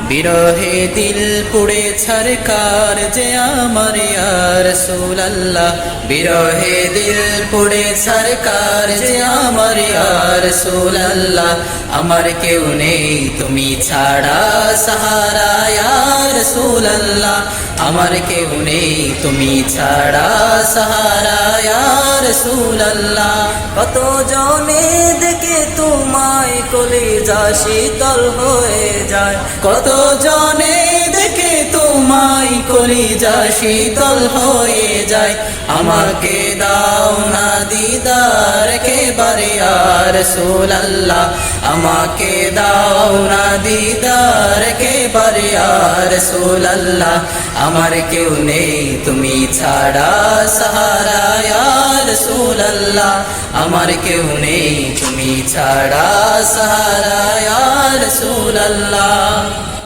বিরহে দিল পুড়ে ছারকার যে আমার ইয়া রাসূলুল্লাহ, বিরহে দিল পুড়ে ছারকার যে আমার ইয়া রাসূলুল্লাহ। আমার কেউ নেই তুমি ছাড়া সাহারা ইয়া রাসূলুল্লাহ, আমার কেউ নেই তুমি ছাড়া সাহারা ইয়া রাসূলুল্লাহ। কত জনে দেখে তোমায় কলিজা শীতল হয়ে যায়, কত জনে দেখে তোমায় কলিজা শীতল হয়ে যায়। আমাকে দাও না দিদার একেবারে ইয়া রাসূলুল্লাহ, আমাকে দাও না দিদার একেবারে ইয়া রাসূলুল্লাহ। আমার কেউ নেই তুমি ছাড়া সাহারা ইয়া রাসূলুল্লাহ, আমার কেউ নেই তুমি ছাড়া সাহারা ইয়া রাসূলুল্লাহ।